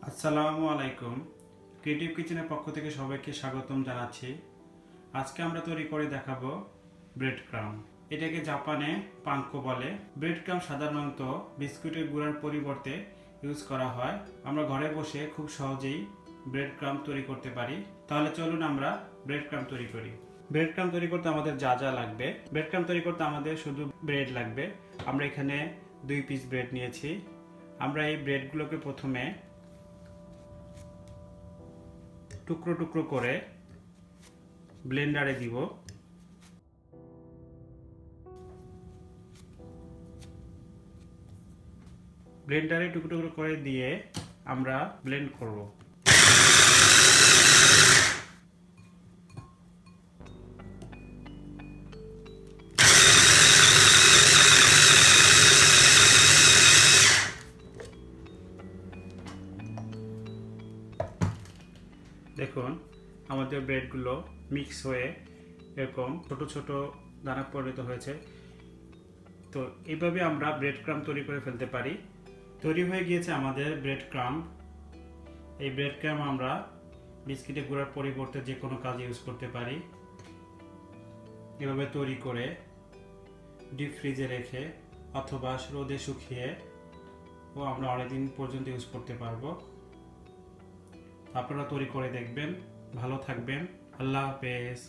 আসসালামু আলাইকুম। ক্রিয়েটিভ কিচেনের পক্ষ থেকে সবাইকে স্বাগতম জানাচ্ছি। আজকে আমরা তৈরি করে দেখাবো ব্রেড ক্রাম্ব। এটাকে জাপানে পাঙ্কো বলে। ব্রেড ক্রাম্ব সাধারণত বিস্কুটের গুঁড়ার পরিবর্তে ইউজ করা হয়। আমরা ঘরে বসে খুব সহজেই ব্রেড ক্রাম্ব তৈরি করতে পারি। তাহলে চলুন আমরা ব্রেড ক্রাম্ব তৈরি করি। ব্রেড ক্রাম্ব তৈরি করতে আমাদের যা যা লাগবে, ব্রেড ক্রাম্ব তৈরি করতে আমাদের শুধু ব্রেড লাগবে। আমরা এখানে 2 পিস ব্রেড নিয়েছি। আমরা এই ব্রেডগুলোকে প্রথমে টুকরো টুকরো করে ব্লেন্ডারে দিব। ব্লেন্ডারে টুকরো টুকরো করে দিয়ে আমরা ব্লেন্ড করব। দেখুন আমাদের ব্রেডগুলো মিক্স হয়ে এরকম ছোট ছোট দানা পরিণত হয়েছে। তো এইভাবে আমরা ব্রেড ক্রাম্ব তৈরি করে ফেলতে পারি। তৈরি হয়ে গিয়েছে আমাদের ব্রেড ক্রাম্ব। এই ব্রেড ক্রাম্ব আমরা বিস্কিটের গুঁড়ার পরিবর্তে যে কোনো কাজে ইউজ করতে পারি। এভাবে তৈরি করে ডিপ ফ্রিজে রেখে অথবা রোদে শুকিয়ে আমরা অনেকদিন পর্যন্ত ইউজ করতে পারবো। আপনারা তৈরি করে দেখবেন। ভালো থাকবেন। আল্লাহ হাফেজ।